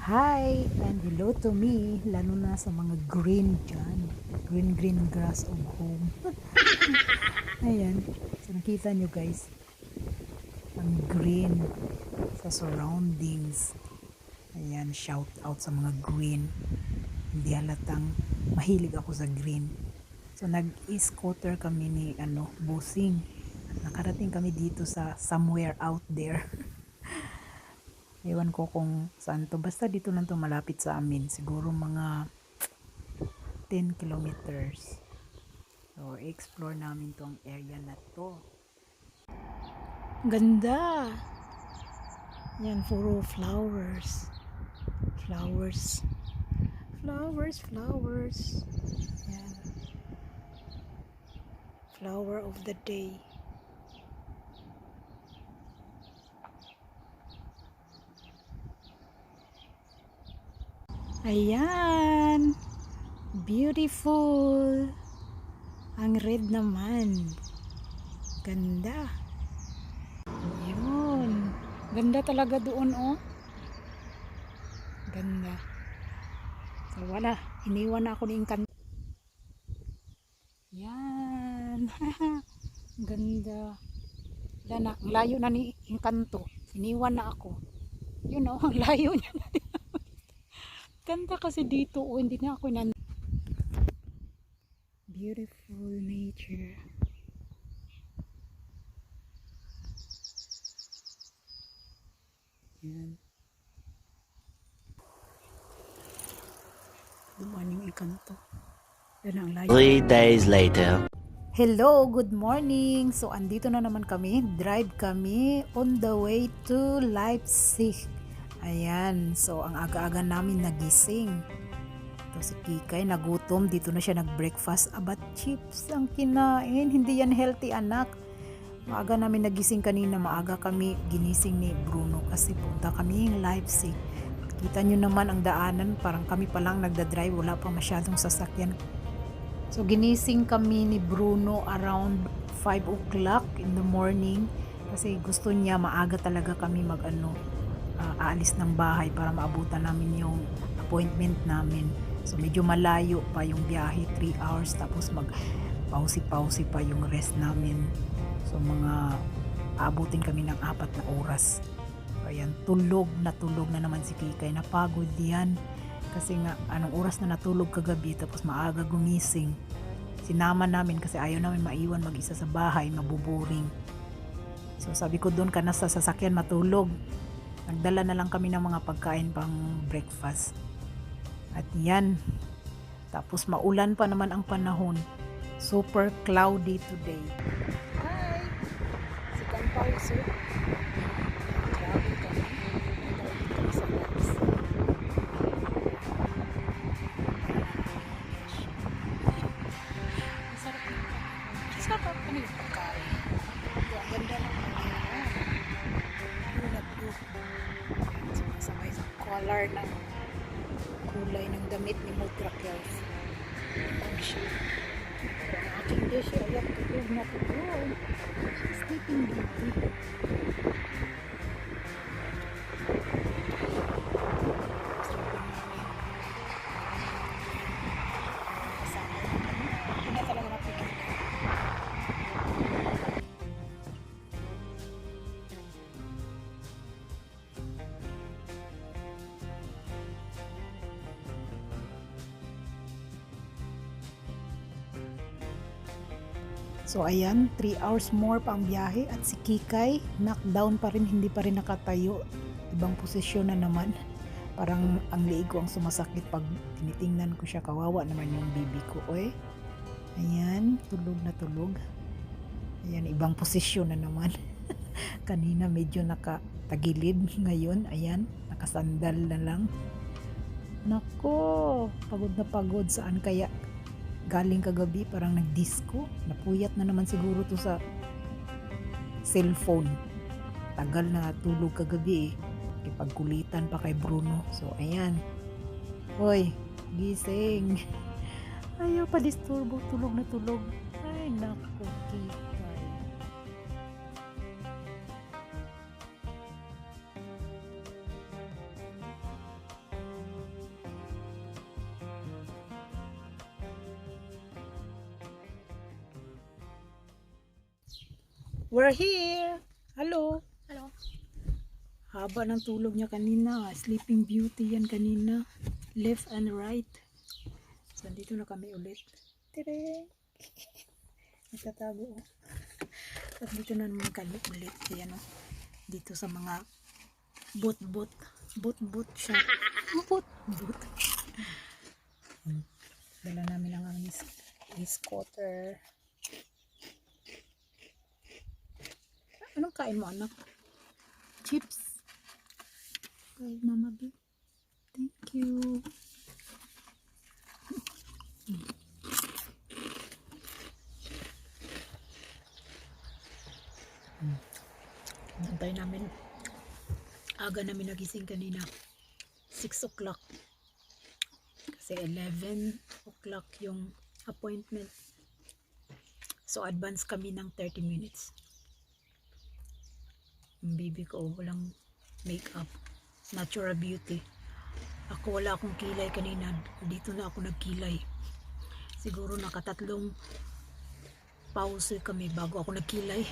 Hi and hello to me, lalo na sa mga green dyan. Green grass of home. Ayan, so nakita nyo guys, ang green sa surroundings. Ayan, shout out sa mga green. Hindi halatang mahilig ako sa green. So nag-scooter kami ni busing. Nakarating kami dito sa somewhere out there. Ewan ko kung saan to. Basta dito lang to, malapit sa amin. Siguro mga 10 kilometers. So, explore namin tong area na to. Ganda! Yan, puro flowers. Flowers. Flowers. Yan. Flower of the day. Ayan! Beautiful! Ang red naman. Ganda. Yun. Ganda talaga doon, oh. Ganda. So, wala. Iniwan na ako ni Encanto. Yan. Ganda. Wala na. Ang layo na ni Encanto. Iniwan na ako. Yun, oh. Ang layo niya na. Ganda kasi dito, oh. Hindi na ako beautiful nature. Yan. Dumaan yung Encanto. Yan ang layo. 3 days later. Hello, good morning. So, andito na naman kami. Drive kami on the way to Leipzig. Ayan. So, ang aga-aga namin nagising. Ito si Kikay, nagutom. Dito na siya nag-breakfast. Abat chips ang kinain. Hindi yan healthy, anak. Maaga namin nagising kanina. Maaga kami ginising ni Bruno kasi punta kami yung Leipzig. Kita nyo naman ang daanan. Parang kami pa lang nagda-drive. Wala pa masyadong sasakyan. So, ginising kami ni Bruno around 5 o'clock in the morning kasi gusto niya maaga talaga kami aalis ng bahay para maabutan namin yung appointment namin. So, medyo malayo pa yung biyahe, 3 hours, tapos mag-pausi-pausi pa yung rest namin. So, aabutin kami ng 4 na oras. Ayan, tulog na naman si Kikay. Napagod yan. Kasi nga, anong oras na natulog kagabi tapos maaga gumising. Sinama namin kasi ayaw namin maiwan mag-isa sa bahay, mabuboring. So sabi ko doon ka na sa sasakyan matulog. Nagdala na lang kami ng mga pagkain pang breakfast. At yan. Tapos maulan pa naman ang panahon. Super cloudy today. Hi! Si Kanpauso. Grabe kami. Kami sa labs. Sarap kami yung pagkain. Ang ganda ng mga ano na blue. Sumasabay sa color ng kulay ng damit ni Motrakyals. Ang siya. Ang aking dish ay tulog na tulog. Sleeping beauty. So ayan, 3 hours more pa ang biyahe at si Kikay knockdown pa rin, hindi pa rin nakatayo. Ibang posisyon na naman. Parang ang liig ko ang sumasakit pag tinitingnan ko siya. Kawawa naman yung bibi ko. Oy. Ayan, tulog na tulog. Ayan, ibang posisyon na naman. Kanina medyo nakatagilid. Ngayon, ayan, nakasandal na lang. Nako, pagod na pagod. Saan kaya galing kagabi? Parang nag-disco. Napuyat na naman siguro to sa cellphone. Tagal na tulog kagabi eh. Kipagkulitan pa kay Bruno. So, ayan. Hoy, gising. Ayaw pa disturbo. Tulog na tulog. Ay, nako, Kikay. We're here! Hello! Hello. Haba ng tulog niya kanina. Sleeping Beauty yan kanina. Left and right. So, dito na kami ulit. Tere! Nagtatago. At dito na naman kami ulit. Ayan o. Dito sa mga boot siya. Boot. Dala namin ang aming scooter. Anong kain mo, anak? Chips. Kay Mama B. Thank you. Nantay namin. Aga namin nagising kanina. 6 o'clock. Kasi 11 o'clock yung appointment. So advance kami ng 30 minutes. Yung baby ko walang makeup. Natural beauty. Ako wala akong kilay kanina. Dito na ako nagkilay. Siguro nakatatlong pause kami bago ako nagkilay.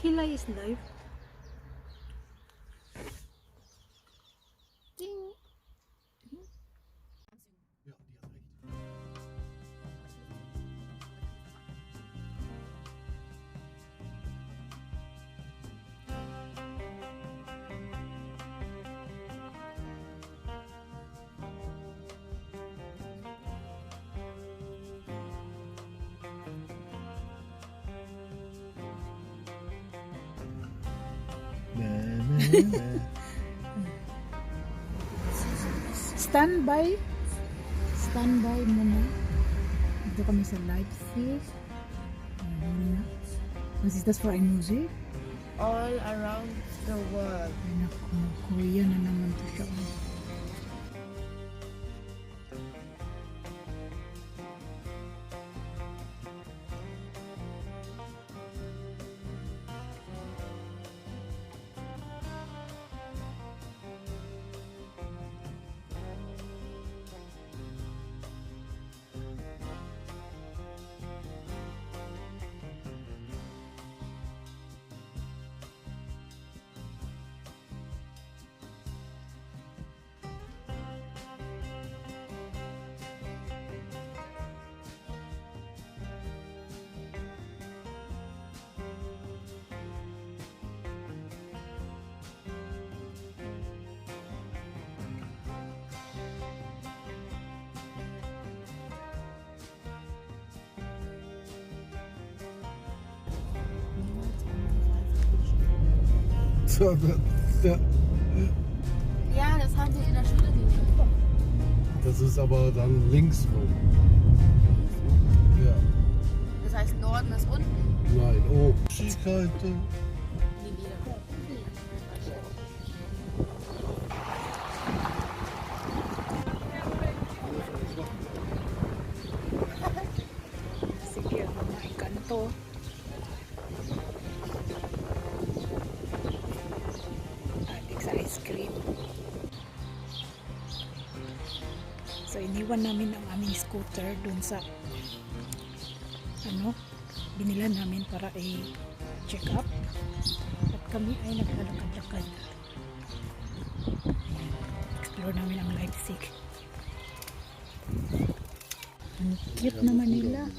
Kilay is life. Ding. Standby muna. Dito kami sa Leipzig. Was ist das für ein Musik? All around the world. Ay naku, Korea na naman to siya. So, Ja, das haben sie in der Schule gelernt. das ist aber dann links rum. Ja. Das heißt, Norden ist unten. Nein, oh. Schickhalte. Nie wieder. Sige, mga kanto. Adik sa ice cream. So, iniwan namin ang aming scooter dun sa binila namin para i-check up. At kami ay naglalakad-lakad. Explore namin ang Leipzig. Ang cute naman nila.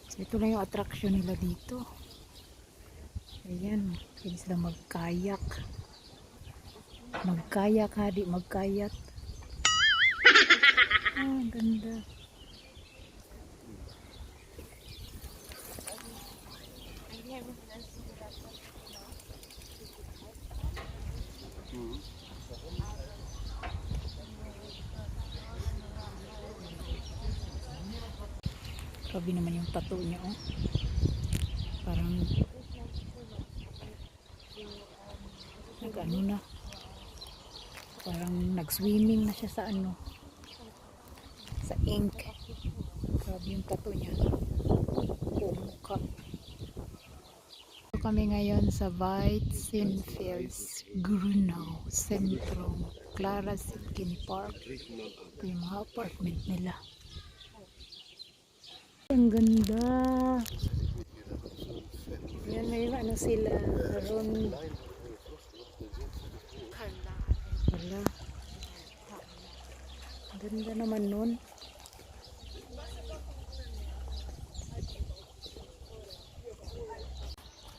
So, ito lang yung attraction nila dito. Ayan, pwede sila magkayak. Magkayak ha, di magkayat. Ah, ganda. Grabe naman yung tattoo niya, oh. Parang nag-ano na. Parang nag-swimming na siya sa sa ink. Grabe yung tattoo niya. Buong mukha. So, kami ngayon sa Weitzenfels, Grunau, Sentrum, Clara Zetkin Park. Ito yung mga apartment nila. Ang ganda. Yan, may ano sila. Ron. Wala. Ang ganda naman nun.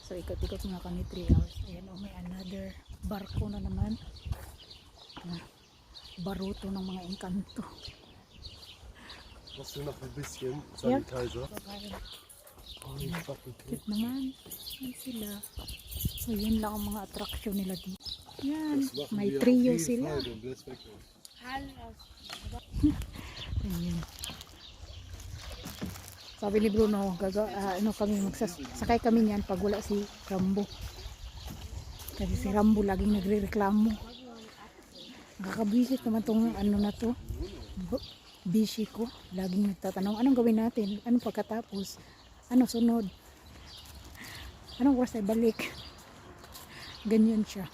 So, ikot-ikot nga kami 3 hours. Ayan, oh, may another barko na naman. Baruto ng mga engkanto. Hast du noch ein bisschen Sanitizer? Oh, Cute naman. Yan sila. So, yun lang ang mga attraction nila dito. Yan. May trio sila. Ayan. Sabi ni Bruno, sakay kami niyan pag wala si Rambo. Kasi si Rambo laging nagre-reklamo. Nakakabisit naman tong ano na to. Busy ko. Laging nagtatanong, anong gawin natin? Anong pagkatapos? Ano sunod? Anong oras ay balik? Ganyan siya.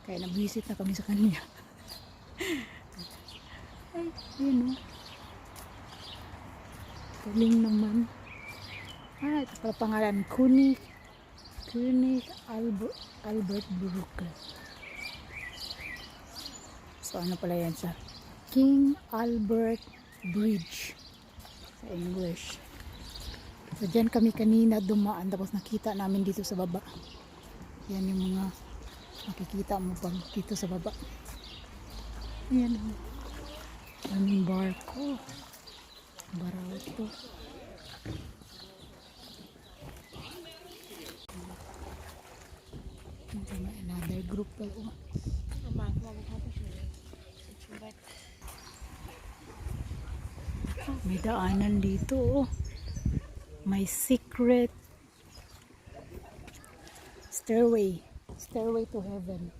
Kaya nabisit na kami sa kanya. Ay, yun o. Galing naman. Ito pala pangalan. König Albert Brücke. So ano pala yan sa King Albert Bridge sa English. So dyan kami kanina dumaan tapos nakita namin dito sa baba. Yan yung mga makikita mo pag dito sa baba. Ayan o. Aming barko. Baraw ito. Another group pa o. May daanan dito oh. May secret stairway to heaven.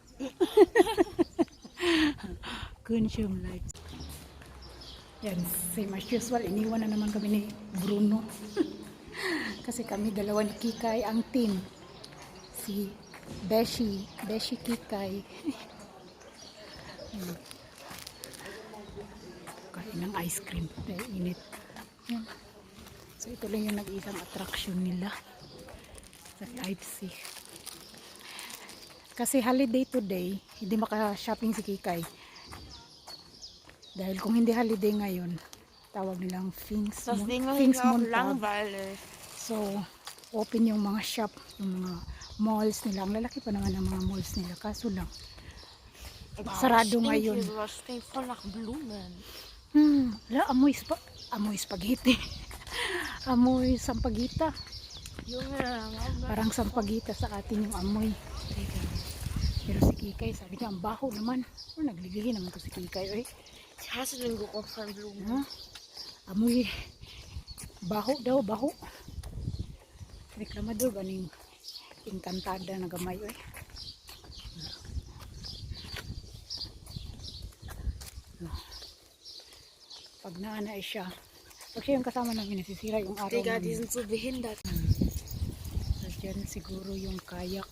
Kunsyong lights. Yan, same as usual, iniwan na naman kami ni Bruno. Kasi kami dalawa ni Kikay ang team. Si Beshi Kikay. Kain ng ice cream dahil init. Yan. So ito lang yung nag-isang attraction nila sa Leipzig. Kasi holiday today, hindi maka-shopping si Kikay. Dahil kung hindi holiday ngayon, tawag nilang Das Ding ist auch Pfingstmontag. langweilig. So, open yung mga shop, yung mga malls nila. Ang lalaki pa naman ang mga malls nila. Kaso lang, sarado ngayon. Das stinkt voll nach Blumen. Amoy spaghetti. Amoy sampagita. Junge, Parang sampagita sa atin yung amoy. Pero si Kikay, sabi niya, ang baho naman. Naglilihi naman to si Kikay. ich hasse den Geruch von Blumen. Ha? Amoy baho daw, baho. Reklamador ganing engkantada na gamay oy. Pag naana siya, pag siya yung kasama namin, nasisira yung araw Digga, die namin. sind so behindert. So dyan siguro yung kayak.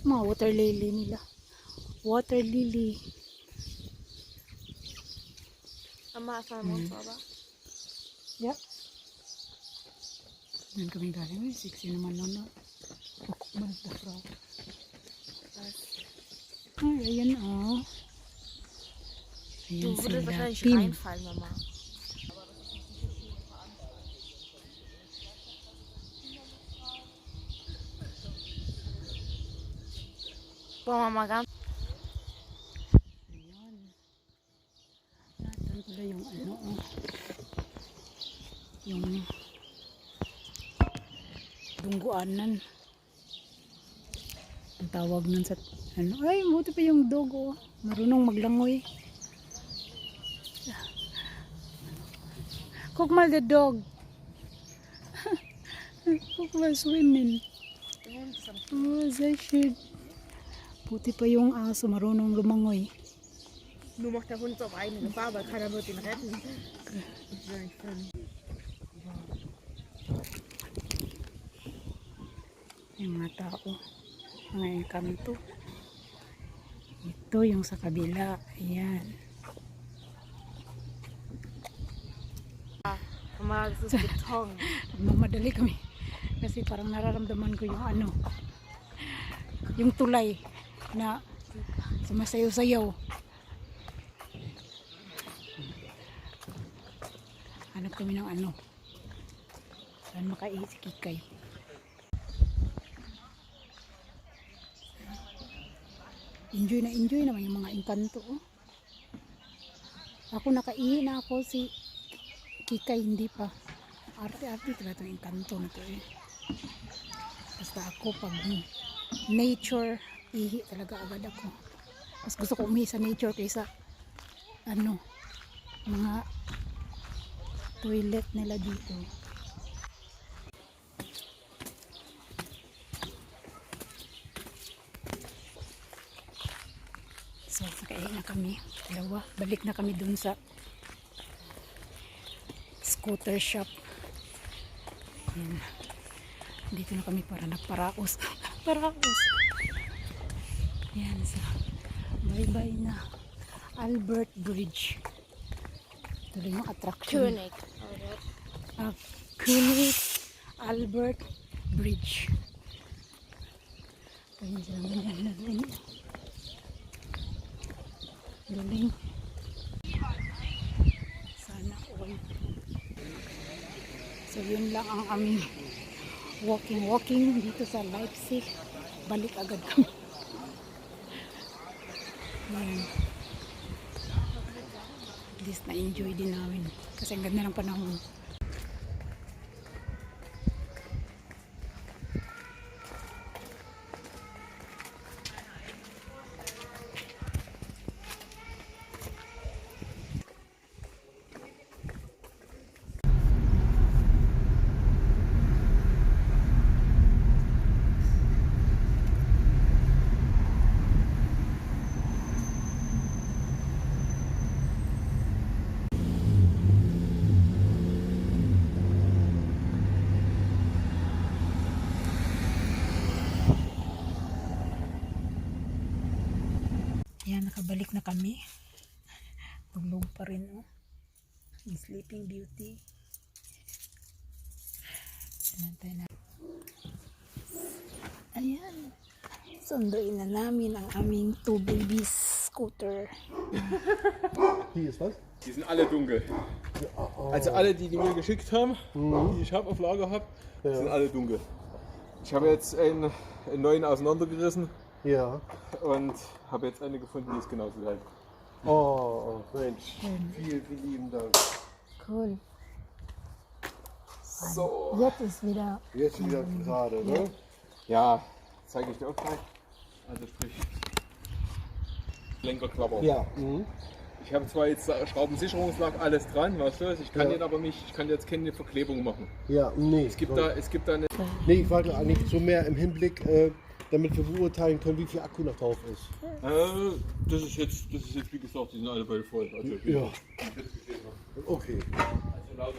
Mga water lily nila. Water lily. Mama, ist mein Mund sauber? Yeah. Yan kami galing. Uy, sexy naman nun. No? Ukman the frog. Ay, ayan oh. Du Ayan würdest sila. wahrscheinlich Team. reinfallen, Mama. Boah, Mama, ganz. Ayan. Natan pala yung ano oh. Yung dungguanan. Ang tawag nun sa ano. Ay, buti pa yung dog oh. Marunong maglangoy. Kukmal the dog. Kukmal swimming. Oh, that shit. Buti pa yung aso marunong lumangoy. Nur macht der Hund auf eigene Gefahr, weil keiner wird ihn retten. Yung mga tao. Mga engkanto. Ito yung sa kabila. Ayan. Mama, das ist Beton. Nagmamadali kami. Kasi parang nararamdaman ko yung ano, yung tulay na sumasayaw-sayaw. Hanap kami ng ano, saan makaihi si Kikay. Enjoy naman yung mga engkanto. Oh. Ako nakaihi na ako, si Kikay hindi pa. Arte-arte talaga itong engkanto na to eh. Basta ako pag nature, ihi talaga agad ako. Mas gusto ko umihi sa nature kaysa ano, mga toilet nila dito. So, nakaihi na kami. Dalawa. Balik na kami dun sa scooter shop. Yan. Dito na kami para nagparaos. Paraos. Yan. So, bye-bye na. Albert Bridge. Tuloy yung attraction. König. König Albert Bridge. Kaya sila ganyan na doon. Galing. Sana all. So yun lang ang aming walking dito sa Leipzig. Balik agad kami. Yan. At least na-enjoy din namin. Kasi ang ganda ng panahon. Yan, nakabalik na kami. Tulog pa rin, oh. Yung Sleeping Beauty. Sinantay na. Ayan. Sunduin na namin ang aming 2 babies scooter. Wie ist das? Die sind alle dunkel. Also alle, die mir geschickt haben, die ich habe auf Lager habe, sind alle dunkel. Ich habe jetzt einen neuen auseinandergerissen Ja. und habe jetzt eine gefunden, die ist genauso geil. Oh, Mensch. Vielen lieben Dank. Cool. So. Jetzt ist wieder. Jetzt wieder gerade, ne? Ja, zeige ich dir auch gleich. Also sprich Lenkerklapper. Ja. Ich habe zwar jetzt Schraubensicherungslack alles dran, weißt du, ich kann Ja. den aber nicht, ich kann jetzt keine Verklebung machen. Ja, nee. Es gibt da eine. Nee, ich wollte eigentlich so mehr im Hinblick, damit wir beurteilen können, wie viel Akku noch drauf ist. Das ist jetzt wie gesagt, die sind alle voll. Also, Ja. Okay. Also laut